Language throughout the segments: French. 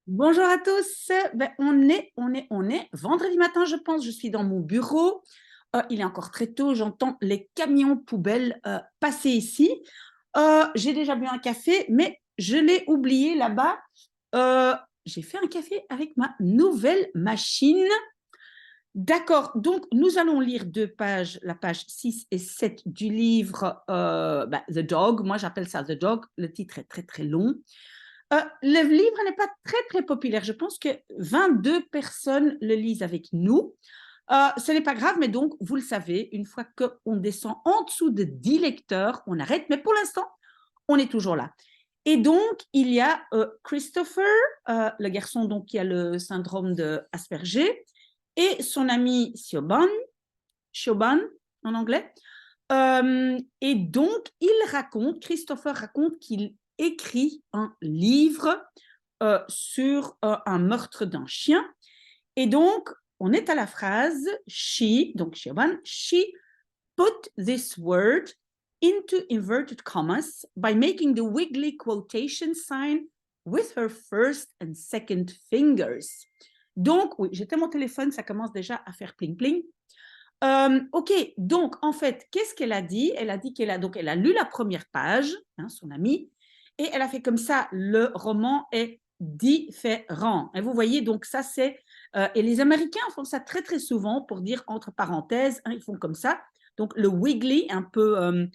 Bonjour à tous. On est vendredi matin, je pense. Je suis dans mon bureau. Il est encore très tôt. J'entends les camions poubelles passer ici. J'ai déjà bu un café, mais je l'ai oublié là-bas. J'ai fait un café avec ma nouvelle machine. D'accord. Donc, nous allons lire deux pages, la page 6 et 7 du livre The Dog. Moi, j'appelle ça The Dog. Le titre est très, très long. Le livre n'est pas très, très populaire. Je pense que 22 personnes le lisent avec nous. Ce n'est pas grave, mais donc, vous le savez, une fois qu'on descend en dessous de 10 lecteurs, on arrête. Mais pour l'instant, on est toujours là. Et donc, il y a Christopher, le garçon donc, qui a le syndrome de Asperger, et son ami Siobhan en anglais. Et donc, Christopher raconte qu'il écrit un livre sur un meurtre d'un chien. Et donc, on est à la phrase donc Siobhan, she put this word into inverted commas by making the wiggly quotation sign with her first and second fingers. Donc, oui, j'étais mon téléphone, ça commence déjà à faire pling pling. Ok, donc en fait, qu'est-ce qu'elle a dit? Elle a dit elle a lu la première page, hein, son amie, et elle a fait comme ça, le roman est différent. Et vous voyez, donc ça c'est, et les Américains font ça très très souvent pour dire entre parenthèses, hein, ils font comme ça. Donc le wiggly, un peu,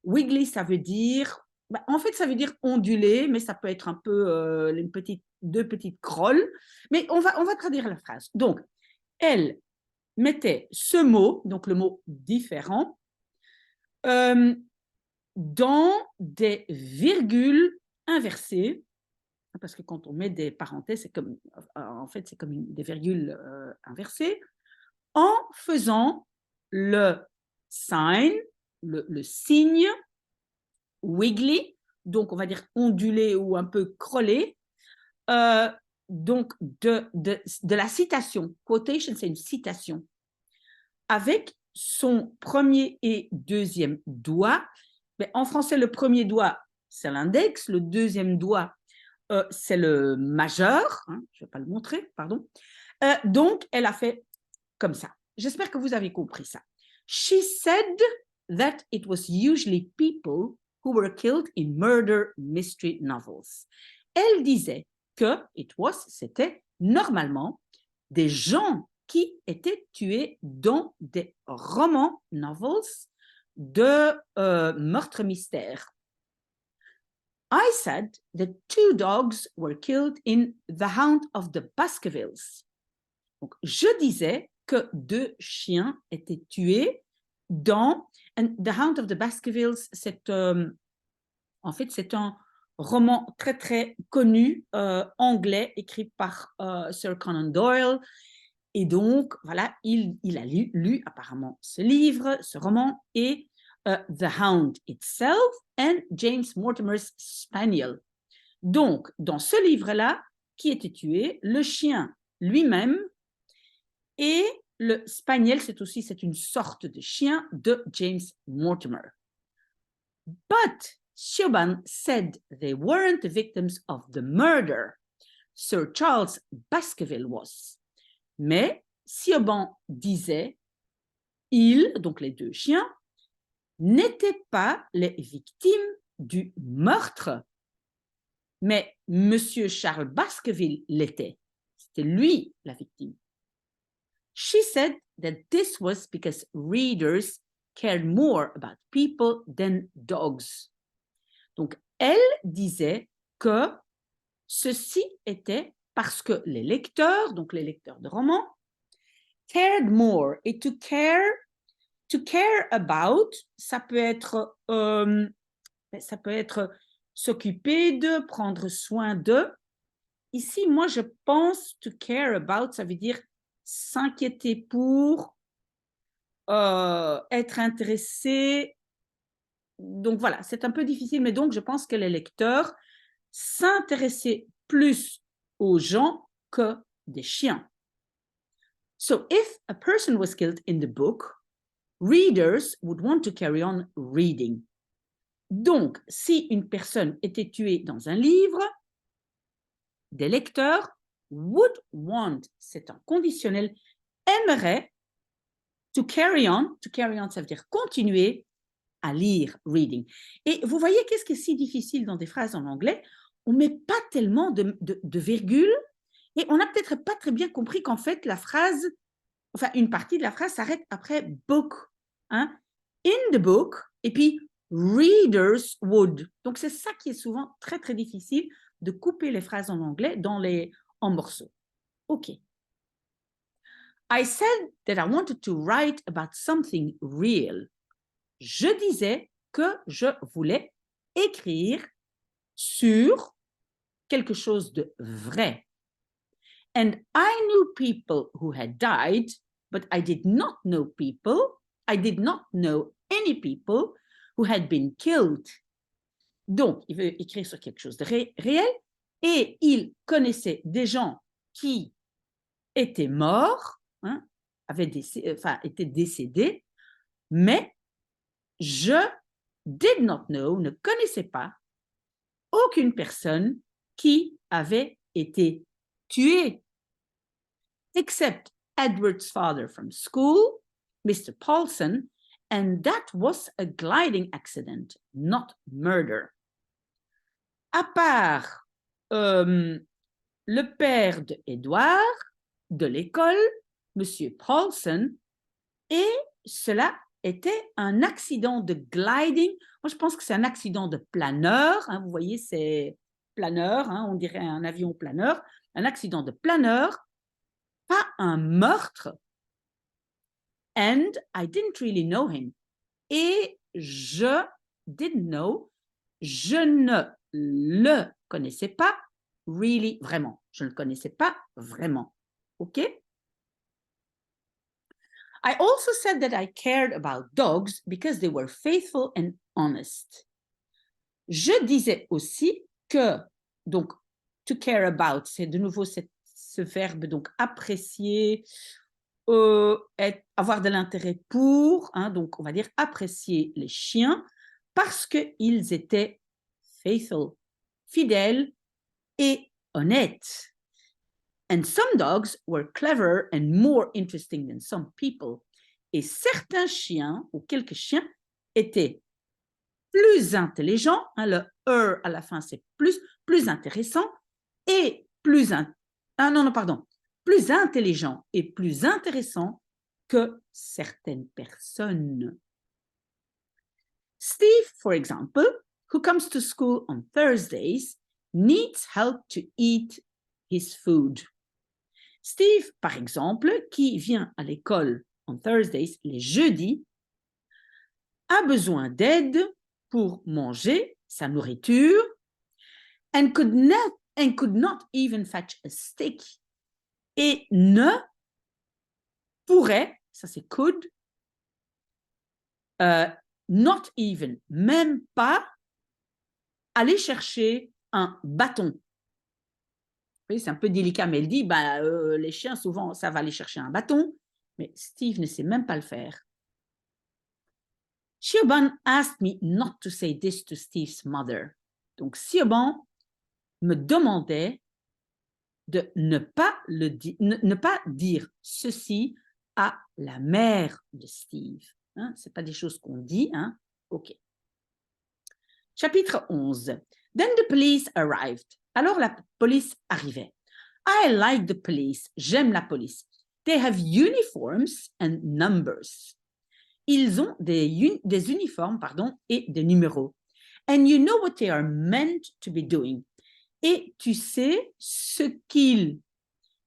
wiggly, ça veut dire, en fait ça veut dire ondulé, mais ça peut être un peu deux petites crolles. Mais on va traduire la phrase. Donc, elle mettait ce mot, donc le mot différent, euh, dans des virgules inversées, parce que quand on met des parenthèses, c'est comme, en fait, c'est comme des virgules inversées, en faisant le sign, le signe wiggly, donc on va dire ondulé ou un peu crôlé, donc de la citation. Quotation, c'est une citation. Avec son premier et deuxième doigt. Mais en français, le premier doigt, c'est l'index, le deuxième doigt, c'est le majeur. Hein, je ne vais pas le montrer, pardon. Donc, elle a fait comme ça. J'espère que vous avez compris ça. She said that it was usually people who were killed in murder mystery novels. Elle disait que c'était normalement des gens qui étaient tués dans des romans, novels, de meurtre mystère. I said that two dogs were killed in The Hound of the Baskervilles. Donc, je disais que deux chiens étaient tués dans and The Hound of the Baskervilles, en fait, c'est un roman très, très connu anglais écrit par Sir Conan Doyle. Et donc, voilà, il a lu apparemment ce livre, ce roman, et The Hound itself and James Mortimer's Spaniel. Donc, dans ce livre-là, qui était tué, le chien lui-même et le Spaniel, c'est une sorte de chien de James Mortimer. But Siobhan said they weren't the victims of the murder. Sir Charles Baskerville was. Mais Siobhan disait, ils, donc les deux chiens, n'étaient pas les victimes du meurtre, mais Monsieur Charles Baskerville l'était. C'était lui la victime. She said that this was because readers cared more about people than dogs. Donc, elle disait que ceci était parce que les lecteurs, donc les lecteurs de romans, cared more. Et to care about, ça peut être s'occuper de, prendre soin de. Ici, moi, je pense to care about, ça veut dire s'inquiéter pour, être intéressé. Donc voilà, c'est un peu difficile, mais donc je pense que les lecteurs s'intéressaient plus aux gens que des chiens. So if a person was killed in the book, readers would want to carry on reading. Donc, si une personne était tuée dans un livre, des lecteurs would want, c'est un conditionnel, aimerait to carry on, ça veut dire continuer à lire, reading. Et vous voyez qu'est-ce qui est si difficile dans des phrases en anglais? On ne met pas tellement de virgule et on n'a peut-être pas très bien compris qu'en fait la phrase, enfin une partie de la phrase s'arrête après book, hein? In the book, et puis readers would. Donc c'est ça qui est souvent très très difficile, de couper les phrases en anglais en morceaux. OK. I said that I wanted to write about something real. Je disais que je voulais écrire sur quelque chose de vrai. And I knew people who had died, but I did not know any people who had been killed. Donc, il veut écrire sur quelque chose de réel et il connaissait des gens qui étaient morts, hein, étaient décédés, mais je ne connaissais pas aucune personne qui avait été tuée, except Edward's father from school, Mr. Paulson, and that was a gliding accident, not murder. À part le père de Edward, de l'école, Monsieur Paulson, et cela était un accident de gliding. Moi, je pense que c'est un accident de planeur. Hein, vous voyez, c'est planeur, hein, on dirait un avion planeur. Un accident de planeur, pas un meurtre. And I didn't really know him. Et je ne le connaissais pas really, vraiment. Je ne le connaissais pas vraiment. OK? I also said that I cared about dogs because they were faithful and honest. Je disais aussi que, donc, to care about, c'est de nouveau ce verbe, donc, apprécier, avoir de l'intérêt pour, hein, donc, on va dire apprécier les chiens parce qu'ils étaient faithful, fidèles et honnêtes. And some dogs were clever and more interesting than some people. Et certains chiens, ou quelques chiens, étaient plus intelligents, hein, le à la fin c'est plus intéressant, et plus intelligent et plus intéressant que certaines personnes. Steve, for example, who comes to school on Thursdays, needs help to eat his food. Steve, par exemple, qui vient à l'école on Thursdays, les jeudis, a besoin d'aide pour manger sa nourriture and could not even fetch a stick et ne pourrait, ça c'est could, not even, même pas aller chercher un bâton. C'est un peu délicat, mais elle dit, les chiens, souvent, ça va aller chercher un bâton, mais Steve ne sait même pas le faire. Siobhan asked me not to say this to Steve's mother. Donc, Siobhan me demandait de ne pas dire ceci à la mère de Steve. Hein? Ce n'est pas des choses qu'on dit. Hein? OK. Chapitre 11. Then the police arrived. Alors la police arrivait. I like the police. J'aime la police. They have uniforms and numbers. Ils ont des uniformes, et des numéros. And you know what they are meant to be doing. Et tu sais ce qu'ils...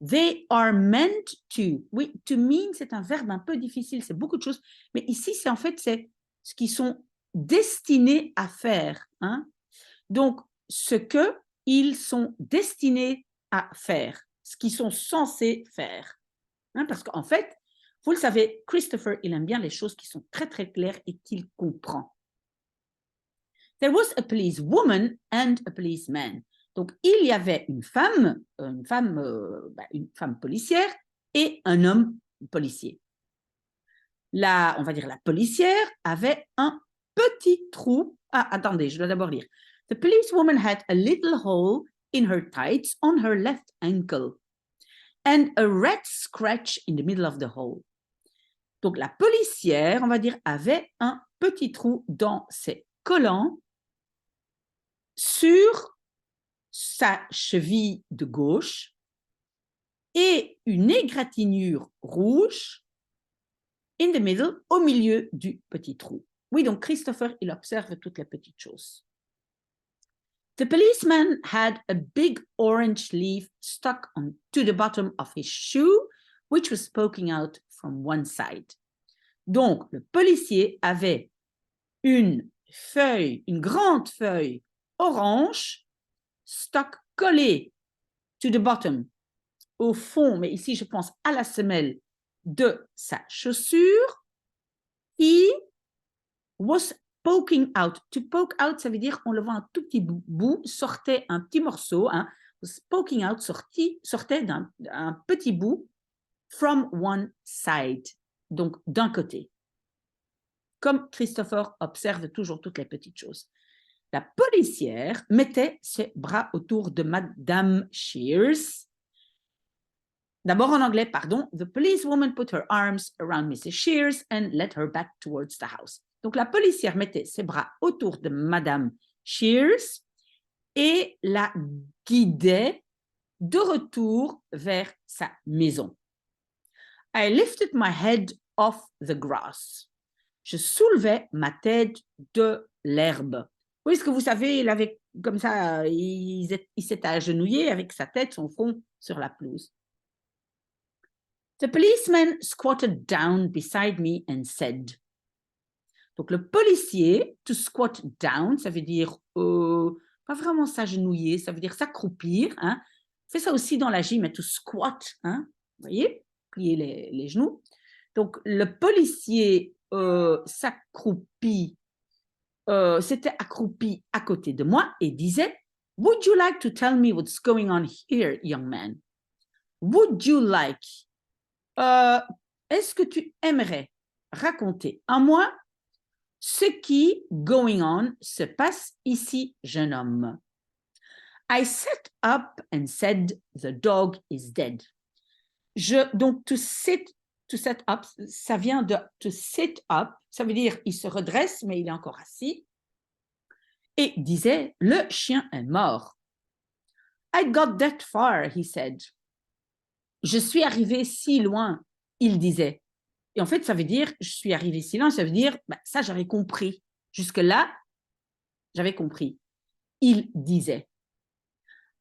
They are meant to. Oui, to mean, c'est un verbe un peu difficile, c'est beaucoup de choses. Mais ici, c'est ce qu'ils sont destinés à faire. Hein? Donc, ce qu'ils sont destinés à faire, ce qu'ils sont censés faire. Hein? Parce qu'en fait, vous le savez, Christopher, il aime bien les choses qui sont très, très claires et qu'il comprend. There was a policewoman and a policeman. Donc, il y avait une femme policière et un homme policier. On va dire la policière avait un petit trou. Ah, attendez, je dois d'abord lire. The policewoman had a little hole in her tights on her left ankle, and a red scratch in the middle of the hole. Donc, la policière, on va dire, avait un petit trou dans ses collants sur sa cheville de gauche et une égratignure rouge in the middle, au milieu du petit trou. Oui, donc Christopher, il observe toutes les petites choses. The policeman had a big orange leaf stuck to the bottom of his shoe, which was poking out from one side. Donc, le policier avait une feuille, une grande feuille orange, stuck collée to the bottom, au fond, mais ici je pense à la semelle de sa chaussure, he was poking out. To poke out, ça veut dire on le voit un tout petit bout, sortait un petit morceau, hein, was poking out, sortait d'un petit bout from one side, donc d'un côté. Comme Christopher observe toujours toutes les petites choses. La policière mettait ses bras autour de Madame Shears. D'abord en anglais, pardon. The policewoman put her arms around Mrs. Shears and led her back towards the house. Donc la policière mettait ses bras autour de Madame Shears et la guidait de retour vers sa maison. I lifted my head off the grass. Je soulevais ma tête de l'herbe. Oui, est-ce que vous savez, il avait comme ça, il s'était agenouillé avec sa tête, son front sur la pelouse. The policeman squatted down beside me and said. Donc le policier, to squat down, ça veut dire pas vraiment s'agenouiller, ça veut dire s'accroupir. Hein. On fait ça aussi dans la gym, mais to squat, hein, vous voyez, plier les genoux. Donc le policier s'était accroupi à côté de moi et disait, would you like to tell me what's going on here, young man? Would you like, est-ce que tu aimerais raconter à moi ce qui, going on, se passe ici, jeune homme? I sat up and said, the dog is dead. Donc, to set up, ça vient de to sit up, ça veut dire il se redresse, mais il est encore assis, et disait, le chien est mort. I got that far, he said. Je suis arrivé si loin, il disait. Et en fait, ça veut dire, je suis arrivé si loin, ça veut dire, ça j'avais compris. Jusque-là, j'avais compris. Il disait.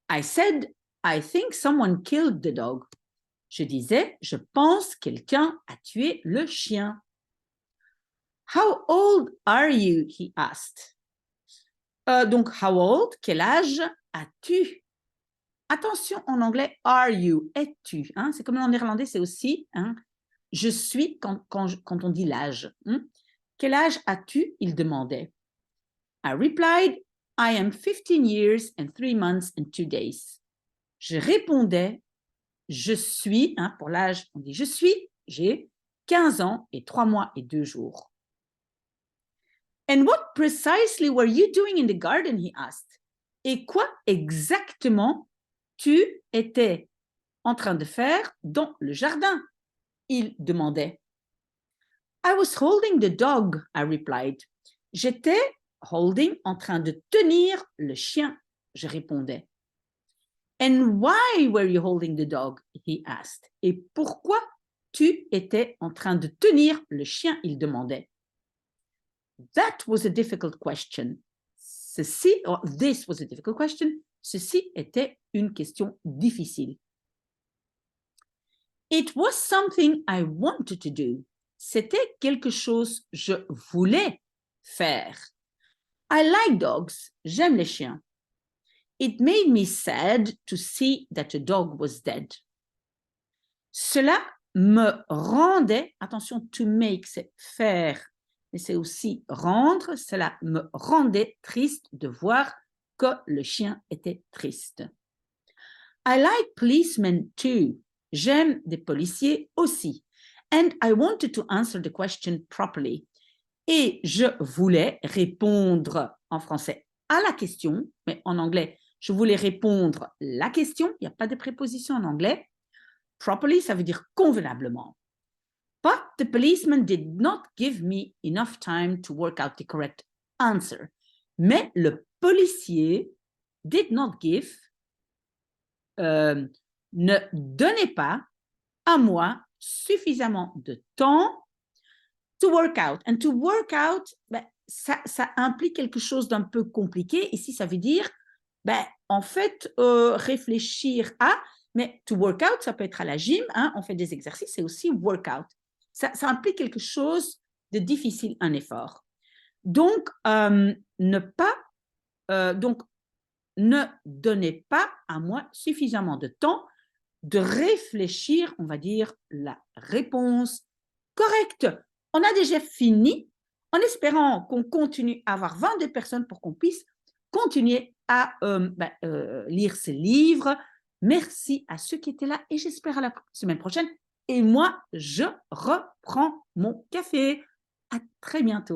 I said, I think someone killed the dog. Je disais, je pense quelqu'un a tué le chien. How old are you? He asked. Donc, how old? Quel âge as-tu? Attention, en anglais, are you? Es-tu? Hein? C'est comme en néerlandais, c'est aussi, hein? Je suis quand on dit l'âge. Hein? Quel âge as-tu? Il demandait. I replied, I am 15 years and 3 months and 2 days. Je répondais, je suis, hein, pour l'âge, on dit je suis, j'ai 15 ans et 3 mois et 2 jours. And what precisely were you doing in the garden, he asked. Et quoi exactement tu étais en train de faire dans le jardin? Il demandait. I was holding the dog, I replied. J'étais holding, en train de tenir le chien, je répondais. And why were you holding the dog? He asked. Et pourquoi tu étais en train de tenir le chien? Il demandait. That was a difficult question. This was a difficult question. Ceci était une question difficile. It was something I wanted to do. C'était quelque chose que je voulais faire. I like dogs. J'aime les chiens. It made me sad to see that the dog was dead. Cela me rendait, attention, to make, c'est faire, mais c'est aussi rendre, cela me rendait triste de voir que le chien était triste. I like policemen too. J'aime des policiers aussi. And I wanted to answer the question properly. Et je voulais répondre en français à la question, mais en anglais, Je voulais répondre la question. Il n'y a pas de préposition en anglais. Properly, ça veut dire convenablement. But the policeman did not give me enough time to work out the correct answer. Mais le policier did not give, ne donnait pas à moi suffisamment de temps to work out. And to work out, ben, ça implique quelque chose d'un peu compliqué. Ici, ça veut dire, ben, en fait, réfléchir à, mais to work out, ça peut être à la gym, hein, on fait des exercices, c'est aussi workout. Ça implique quelque chose de difficile, un effort. Donc, donc, ne donnez pas à moi suffisamment de temps de réfléchir, on va dire, la réponse correcte. On a déjà fini en espérant qu'on continue à avoir 22 personnes pour qu'on puisse continuer à lire ces livres. Merci à ceux qui étaient là et j'espère à la semaine prochaine. Et moi, je reprends mon café. À très bientôt.